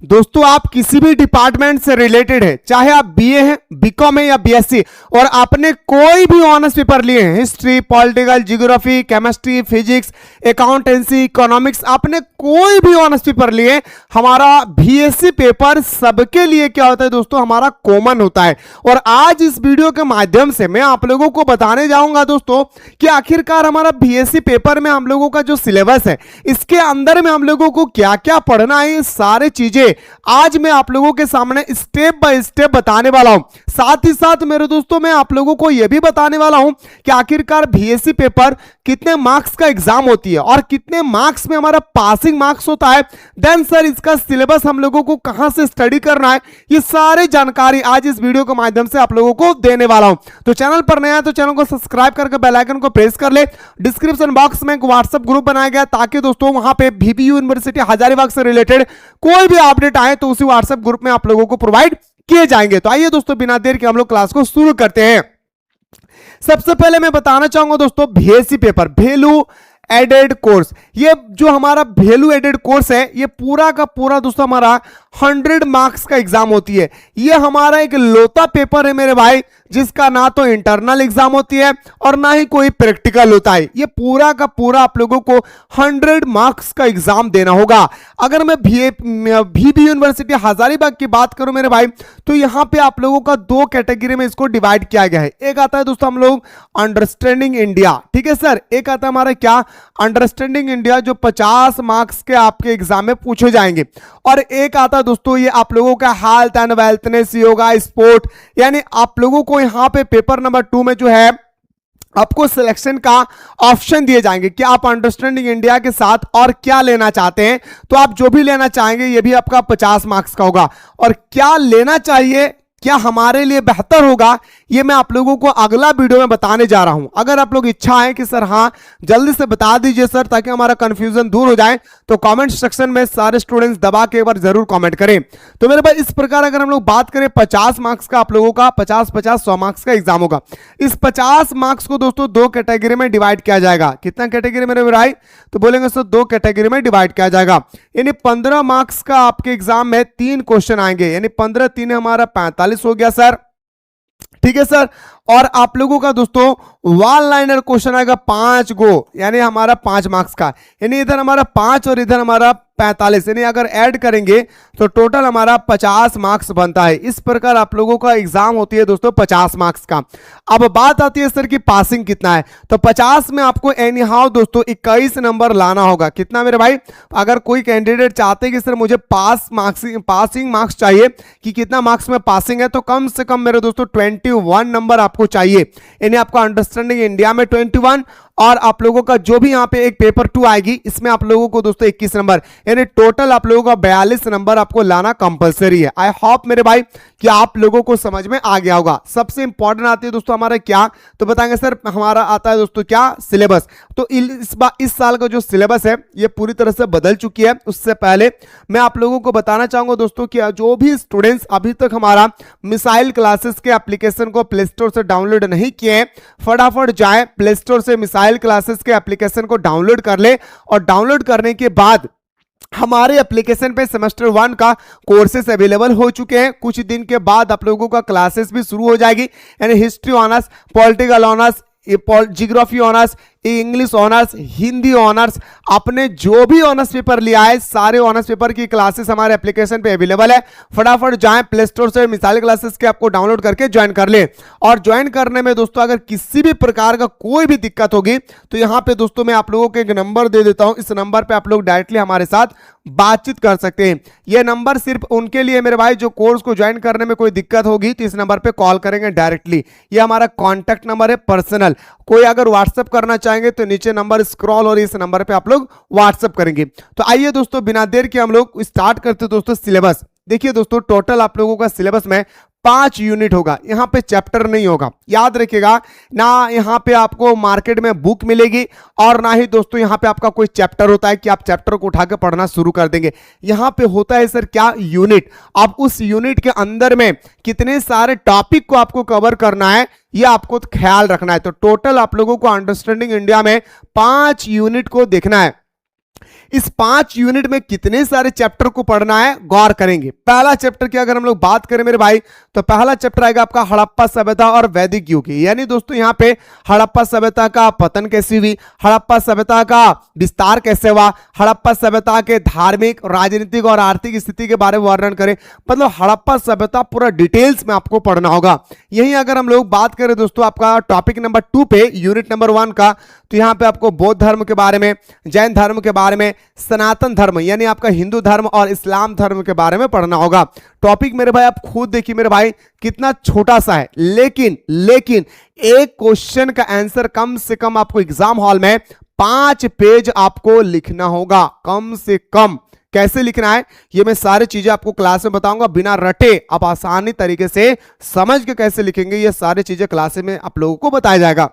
दोस्तों आप किसी भी डिपार्टमेंट से रिलेटेड है, चाहे आप बीए हैं, बीकॉम है या बीएससी, और आपने कोई भी ऑनर्स पेपर लिए हैं, history, political, geography, chemistry, physics, accountancy, economics, आपने कोई भी ऑनर्स पेपर लिए, हमारा बीएससी पेपर सबके लिए क्या होता है दोस्तों, हमारा कॉमन होता है। और आज इस वीडियो के माध्यम से मैं आप लोगों को बताने जाऊंगा दोस्तों कि आखिरकार हमारा बीएससी पेपर में हम लोगों का जो सिलेबस है, इसके अंदर में हम लोगों को क्या क्या पढ़ना है, ये सारे चीजें आज मैं आप लोगों के सामने स्टेप बाय स्टेप बताने वाला हूं। साथ ही साथ मेरे दोस्तों मैं आप लोगों को यह भी बताने वाला हूं कि आखिरकार बीएससी पेपर कितने मार्क्स का एग्जाम होती है और कितने मार्क्स में हमारा पासिंग मार्क्स होता है। देन सर इसका सिलेबस हम लोगों को कहां से स्टडी करना है, ये सारी जानकारी आज इस वीडियो के माध्यम से आप लोगों को देने वाला हूं। तो चैनल पर नया है तो चैनल को सब्सक्राइब करके बेल आइकन को प्रेस कर ले। डिस्क्रिप्शन बॉक्स में एक व्हाट्सएप ग्रुप बनाया गया ताकि दोस्तों वहां पे बीबीयू यूनिवर्सिटी हजारीबाग से रिलेटेड कोई भी अपडेट आए तो उसी व्हाट्सएप ग्रुप में आप लोगों को प्रोवाइड किए जाएंगे। तो आइए दोस्तों बिना देर के हम लोग क्लास को शुरू करते हैं। सबसे पहले मैं बताना चाहूंगा दोस्तों BSc paper value added course, ये जो हमारा वैल्यू एडेड कोर्स है ये पूरा का पूरा दोस्तों हमारा 100 मार्क्स का एग्जाम होती है। ये हमारा एक लौता पेपर है मेरे भाई जिसका ना तो इंटरनल एग्जाम होती है और ना ही कोई प्रैक्टिकल होता है। ये पूरा का पूरा आप लोगों को 100 मार्क्स का एग्जाम देना होगा। अगर मैं बीबी यूनिवर्सिटी हजारीबाग की बात करूं मेरे भाई तो यहां पे आप लोगों का दो कैटेगरी में इसको डिवाइड किया गया है। एक आता है दोस्तों हम लोग अंडरस्टैंडिंग इंडिया, ठीक है सर। एक आता है हमारा क्या अंडरस्टैंडिंग इंडिया जो 50 मार्क्स के आपके एग्जाम में पूछे जाएंगे, और एक आता है दोस्तों ये आप लोगों का हेल्थ एंड वेल्थनेस, योगा, स्पोर्ट, यानी आप लोगों को यहां पे पेपर नंबर 2 में जो है आपको सिलेक्शन का ऑप्शन दिए जाएंगे कि आप अंडरस्टैंडिंग इंडिया के साथ और क्या लेना चाहते हैं। तो आप जो भी लेना चाहेंगे ये भी आपका 50 मार्क्स का होगा, और क्या लेना चाहिए, क्या हमारे लिए बेहतर होगा, ये मैं आप लोगों को अगला वीडियो में बताने जा रहा हूं। अगर आप लोग इच्छा है कि सर हाँ जल्दी से बता दीजिए सर ताकि हमारा कंफ्यूजन दूर हो जाए, तो कमेंट सेक्शन में सारे स्टूडेंट्स दबा के एक बार जरूर कमेंट करें। तो मेरे भाई इस प्रकार अगर हम लोग बात करें 50 मार्क्स का आप लोगों का 50-50 100 मार्क्स का एग्जाम होगा। इस 50 मार्क्स को दोस्तों दो कैटेगरी में डिवाइड किया जाएगा। कितना कैटेगरी मेरे भाई, तो बोलेंगे सर दो कैटेगरी में डिवाइड किया जाएगा। यानी 15 मार्क्स का आपके एग्जाम में 3 क्वेश्चन आएंगे, यानी 15 3 हमारा 45 हो गया सर, ठीक है सर। और आप लोगों का दोस्तों वन लाइनर क्वेश्चन आएगा 5 गो, यानी हमारा 5 मार्क्स का, यानी इधर हमारा 5 और इधर हमारा 45, यानी अगर ऐड करेंगे तो टोटल हमारा 50 मार्क्स बनता है। इस प्रकार आप लोगों का एग्जाम होती है दोस्तों 50 मार्क्स का। अब बात आती है सर कि पासिंग कितना है, तो 50 में आपको एनी हाउ दोस्तों 21 नंबर लाना होगा। कितना मेरे भाई, अगर कोई कैंडिडेट चाहते हैं कि सर मुझे पासिंग मार्क्स चाहिए कि कितना मार्क्स में पासिंग है, तो कम से कम मेरे दोस्तों 21 नंबर आपको चाहिए। यानी आपका अंडरस्टैंडिंग इंडिया में 21, और आप लोगों का जो भी यहां पे एक पेपर 2 आएगी इसमें आप लोगों को दोस्तों 21 नंबर, यानी टोटल आप लोगों का 42 नंबर आपको लाना कंपलसरी है। आई होप मेरे भाई कि आप लोगों को समझ में आ गया होगा। सबसे इंपॉर्टेंट आती है दोस्तों हमारा क्या, तो बताएंगे सर हमारा आता है दोस्तों क्या सिलेबस। तो इस साल का जो सिलेबस है ये पूरी तरह से बदल चुकी है। उससे पहले मैं आप लोगों को बताना चाहूंगा दोस्तों कि जो भी स्टूडेंट्स अभी तक हमारा मिसाइल क्लासेस के एप्लीकेशन को प्ले स्टोर से डाउनलोड नहीं किए हैं, फटाफट जाएं प्ले स्टोर से मिसाइल क्लासेस के एप्लीकेशन को डाउनलोड कर ले, और डाउनलोड करने के बाद हमारे एप्लीकेशन पे सेमेस्टर 1 का कोर्सेस अवेलेबल हो चुके हैं। कुछ दिन के बाद आप लोगों का क्लासेस भी शुरू हो जाएगी, यानी history honours, political honours, geography honours, English honours, Hindi honours, आपने जो भी ऑनर्स पेपर लिया है सारे ऑनर्स पेपर की क्लासेस हमारे एप्लीकेशन पे अवेलेबल है। फटाफट जाएं प्ले स्टोर से मिसाइल क्लासेस के आपको डाउनलोड करके ज्वाइन कर लें। और ज्वाइन करने में दोस्तों अगर किसी भी प्रकार का कोई भी दिक्कत होगी तो यहां पे दोस्तों मैं आप लोगों को एक नंबर दे देता हूं, इस नंबर पे आप लोग डायरेक्टली हमारे साथ बातचीत कर सकते हैं। यह नंबर सिर्फ उनके लिए मेरे भाई जो कोर्स को ज्वाइन करने में कोई दिक्कत होगी तो इस नंबर पे कॉल करेंगे डायरेक्टली। यह हमारा कॉन्टैक्ट नंबर है पर्सनल। कोई अगर व्हाट्सएप करना चाहेंगे तो नीचे नंबर स्क्रॉल और इस नंबर पे आप लोग व्हाट्सएप करेंगे। तो आइए दोस्तों बिना देर के हम लोग स्टार्ट करते दोस्तों सिलेबस। देखिए दोस्तों टोटल आप लोगों का सिलेबस में 5 यूनिट होगा, यहां पे चैप्टर नहीं होगा, याद रखिएगा ना। यहां पे आपको मार्केट में बुक मिलेगी और ना ही दोस्तों यहां पे आपका कोई चैप्टर होता है कि आप चैप्टर को उठा के पढ़ना शुरू कर देंगे। यहां पे होता है सर क्या यूनिट, अब उस यूनिट के अंदर में कितने सारे टॉपिक को आपको कवर करना है ये आपको ख्याल रखना है। तो टोटल आप लोगों को अंडरस्टैंडिंग इंडिया में 5 यूनिट को देखना है। इस 5 यूनिट में कितने सारे चैप्टर को पढ़ना है गौर करेंगे। पहला चैप्टर की अगर हम लोग बात करें मेरे भाई, तो पहला चैप्टर आएगा आपका हड़प्पा सभ्यता और वैदिक युग की। यानी दोस्तों यहाँ पे हड़प्पा सभ्यता का पतन कैसे हुई, हड़प्पा सभ्यता का विस्तार कैसे हुआ, हड़प्पा सभ्यता के धार्मिक, राजनीतिक और आर्थिक स्थिति के बारे में वर्णन करें। मतलब हड़प्पा सभ्यता पूरा डिटेल्स में आपको पढ़ना होगा। यही अगर हम लोग बात करें दोस्तों आपका टॉपिक नंबर 2 पे यूनिट नंबर 1 का, तो यहाँ पे आपको बौद्ध धर्म के बारे में, जैन धर्म के बारे में, सनातन धर्म यानी आपका हिंदू धर्म और इस्लाम धर्म के बारे में पढ़ना होगा। टॉपिक मेरे भाई आप खुद देखिए मेरे भाई कितना छोटा सा है, लेकिन एक क्वेश्चन का आंसर कम से कम आपको एग्जाम हॉल में 5 पेज आपको लिखना होगा कम से कम। कैसे लिखना है ये मैं सारी चीजें आपको क्लास में बताऊंगा, बिना रटे आप आसानी तरीके से समझ के कैसे लिखेंगे ये सारी चीजें क्लास में आप लोगों को बताया जाएगा।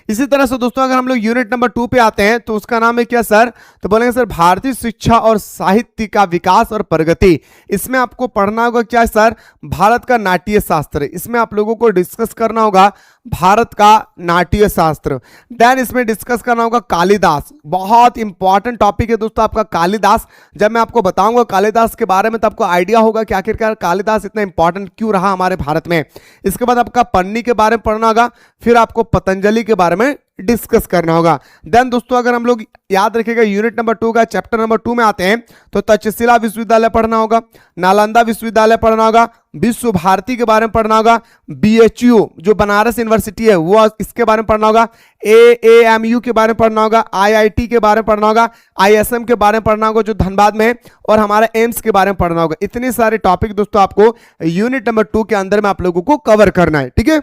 इसी तरह से दोस्तों अगर हम लोग यूनिट नंबर 2 पे आते हैं तो उसका नाम है क्या सर, तो बोलेंगे सर भारतीय शिक्षा और साहित्य का विकास और प्रगति। इसमें आपको पढ़ना होगा क्या सर, भारत का नाट्य शास्त्र। इसमें आप लोगों को डिस्कस करना होगा भारत का नाट्य शास्त्र। देन इसमें डिस्कस करना होगा कालिदास, बहुत इंपॉर्टेंट टॉपिक है दोस्तों आपका कालिदास। जब मैं आपको बताऊंगा कालिदास के बारे में तो आपको आइडिया होगा कि आखिरकार कालिदास इतना इंपॉर्टेंट क्यों रहा हमारे भारत में। इसके बाद आपका पन्नी के बारे में पढ़ना होगा, फिर आपको पतंजलि के बारे में डिस्कस करना होगा। देन दोस्तों अगर हम लोग याद रखेगा यूनिट नंबर 2 का चैप्टर नंबर 2 में आते हैं तो तक्षशिला विश्वविद्यालय पढ़ना होगा, नालंदा विश्वविद्यालय पढ़ना होगा, विश्व भारती के बारे में पढ़ना होगा, BHU जो बनारस यूनिवर्सिटी है वो इसके बारे में पढ़ना होगा, AAMU के बारे में पढ़ना होगा, IIT के बारे में पढ़ना होगा, ISM के बारे में पढ़ना होगा जो धनबाद में है, और हमारा एम्स के बारे में पढ़ना होगा। इतने सारे टॉपिक दोस्तों आपको यूनिट नंबर 2 के अंदर में आप लोगों को कवर करना है। ठीक है,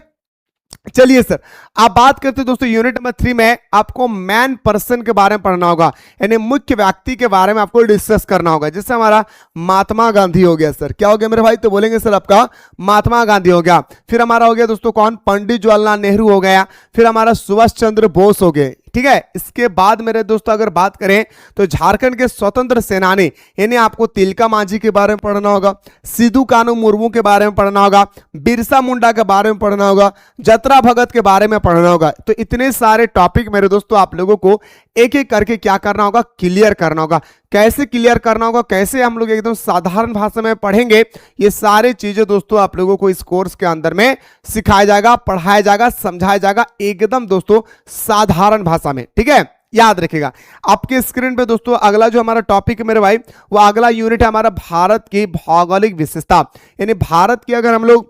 चलिए सर आप बात करते हैं दोस्तों यूनिट नंबर 3 में आपको मैन पर्सन के बारे में पढ़ना होगा, यानी मुख्य व्यक्ति के बारे में आपको डिस्कस करना होगा। जैसे हमारा महात्मा गांधी हो गया सर, क्या हो गया मेरे भाई, तो बोलेंगे सर आपका महात्मा गांधी हो गया। फिर हमारा हो गया दोस्तों कौन, पंडित जवाहरलाल नेहरू हो गया। फिर हमारा सुभाष चंद्र बोस हो गए। ठीक है, इसके बाद मेरे दोस्तों अगर बात करें तो झारखंड के स्वतंत्र सेनानी यानी आपको तिलका मांझी के बारे में पढ़ना होगा, सिद्धू कानू मुर्मू के बारे में पढ़ना होगा, बिरसा मुंडा के बारे में पढ़ना होगा, जतरा भगत के बारे में पढ़ना होगा। तो इतने सारे टॉपिक मेरे दोस्तों आप लोगों को एक एक करके क्या करना होगा, क्लियर करना होगा। कैसे क्लियर करना होगा, कैसे हम लोग एकदम साधारण भाषा में पढ़ेंगे, ये सारे चीजें दोस्तों आप लोगों को इस कोर्स के अंदर में सिखाया जाएगा, पढ़ाया जाएगा, समझाया जाएगा एकदम दोस्तों साधारण भाषा में। ठीक है, याद रखिएगा। आपके स्क्रीन पे दोस्तों अगला जो हमारा टॉपिक है मेरे भाई, वो अगला यूनिट है हमारा भारत की भौगोलिक विशेषता। यानी भारत की अगर हम लोग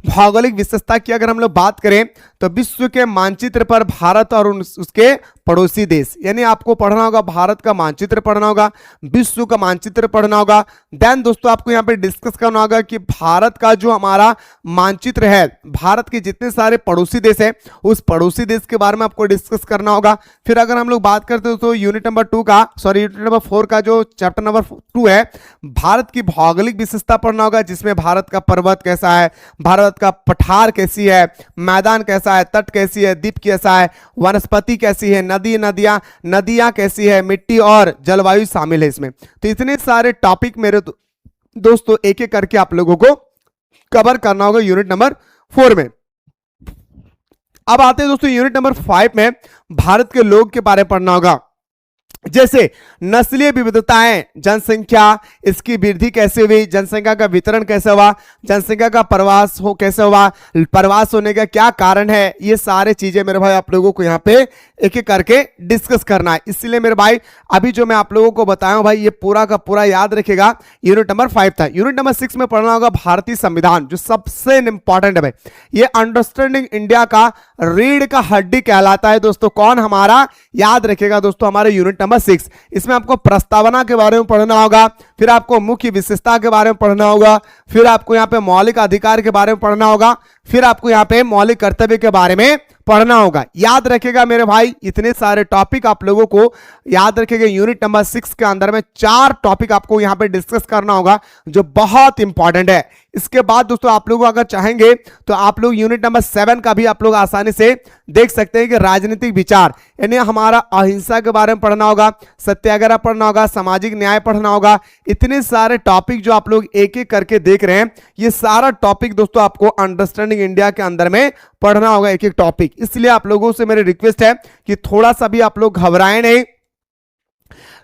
भौगोलिक विशेषता की अगर हम लोग बात करें तो विश्व के मानचित्र पर भारत और उसके पड़ोसी देश, यानी आपको पढ़ना होगा भारत का मानचित्र पढ़ना होगा, विश्व का मानचित्र पढ़ना होगा। देन दोस्तों आपको यहाँ पे डिस्कस करना होगा कि भारत का जो हमारा मानचित्र है, भारत के जितने सारे पड़ोसी देश है उस पड़ोसी देश के बारे में आपको डिस्कस करना होगा। फिर अगर हम लोग बात करते हो तो यूनिट नंबर 4 का जो चैप्टर नंबर 2 है, भारत की भौगोलिक विशेषता पढ़ना होगा, जिसमें भारत का पर्वत कैसा है, भारत का पठार कैसी है, मैदान कैसा है, तट कैसी है, द्वीप कैसा है, वनस्पति कैसी है, नदियां कैसी है, मिट्टी और जलवायु शामिल है इसमें। तो इतने सारे टॉपिक मेरे दोस्तों एक एक करके आप लोगों को कवर करना होगा यूनिट नंबर 4 में। अब आते हैं दोस्तों यूनिट नंबर 5 में भारत के लोग के बारे में पढ़ना होगा, जैसे नस्लीय विविधताएं, जनसंख्या, इसकी वृद्धि कैसे हुई, जनसंख्या का वितरण कैसे हुआ, जनसंख्या का प्रवास कैसे हुआ, प्रवास होने का क्या कारण है, ये सारे चीजें मेरे भाई आप लोगों को यहाँ पे एक एक करके डिस्कस करना है। इसलिए मेरे भाई अभी जो मैं आप लोगों को बताया हूं भाई ये पूरा का पूरा याद रखेगा। यूनिट नंबर 5 था। यूनिट नंबर 6 में पढ़ना होगा भारतीय संविधान, जो सबसे इंपॉर्टेंट है भाई। ये अंडरस्टैंडिंग इंडिया का रीढ़ का हड्डी कहलाता है दोस्तों। कौन हमारा, याद रखेगा दोस्तों हमारे यूनिट नंबर 6। इसमें आपको प्रस्तावना के बारे में पढ़ना होगा, फिर आपको मुख्य विशेषता के बारे में पढ़ना होगा, फिर आपको यहाँ पे मौलिक अधिकार के बारे में पढ़ना होगा, फिर आपको यहाँ पे मौलिक कर्तव्य के बारे में पढ़ना होगा। याद रखेगा मेरे भाई इतने सारे टॉपिक आप लोगों को याद रखेगा। यूनिट नंबर 6 के अंदर में 4 टॉपिक आपको यहाँ पे डिस्कस करना होगा जो बहुत इंपॉर्टेंट है। इसके बाद दोस्तों आप लोग अगर चाहेंगे तो आप लोग यूनिट नंबर 7 का भी आप लोग आसानी से देख सकते हैं कि राजनीतिक विचार, यानी हमारा अहिंसा के बारे में पढ़ना होगा, सत्याग्रह पढ़ना होगा, सामाजिक न्याय पढ़ना होगा। इतने सारे टॉपिक जो आप लोग एक एक करके देख रहे हैं, ये सारा टॉपिक दोस्तों आपको अंडरस्टैंडिंग इंडिया के अंदर में पढ़ना होगा एक एक टॉपिक। इसलिए आप लोगों से मेरी रिक्वेस्ट है कि थोड़ा सा भी आप लोग घबराएं नहीं,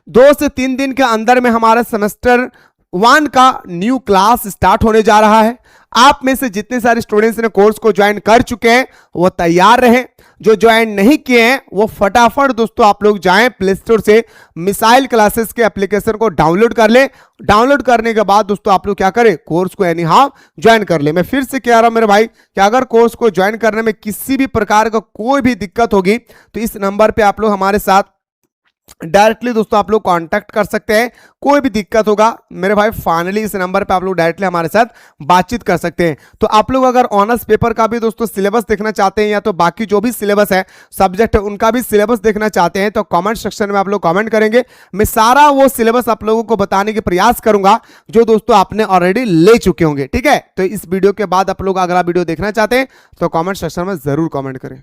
2 से 3 दिन के अंदर में हमारा सेमेस्टर 1 का न्यू क्लास स्टार्ट होने जा रहा है। आप में से जितने सारे स्टूडेंट्स ने कोर्स को ज्वाइन कर चुके हैं वो तैयार रहें, जो ज्वाइन नहीं किए हैं वो फटाफट दोस्तों आप लोग जाएं प्ले स्टोर से मिसाइल क्लासेस के एप्लीकेशन को डाउनलोड कर ले। डाउनलोड करने के बाद दोस्तों आप लोग क्या करें, कोर्स को एनी हाउ ज्वाइन कर ले। मैं फिर से कह रहा हूं मेरे भाई कि अगर कोर्स को ज्वाइन करने में किसी भी प्रकार का कोई भी दिक्कत होगी तो इस नंबर पे आप लोग हमारे साथ डायरेक्टली दोस्तों आप लोग कांटेक्ट कर सकते हैं। कोई भी दिक्कत होगा मेरे भाई फाइनली इस नंबर पे आप लोग डायरेक्टली हमारे साथ बातचीत कर सकते हैं। तो आप लोग अगर ऑनर्स पेपर का भी दोस्तों सिलेबस देखना चाहते हैं या तो बाकी जो भी सिलेबस है सब्जेक्ट है उनका भी सिलेबस देखना चाहते हैं तो कमेंट सेक्शन में आप लोग कमेंट करेंगे, मैं सारा वो सिलेबस आप लोगों को बताने के प्रयास करूंगा जो दोस्तों आपने ऑलरेडी ले चुके होंगे। ठीक है, तो इस वीडियो के बाद आप लोग अगला वीडियो देखना चाहते हैं तो कमेंट सेक्शन में जरूर कमेंट करें।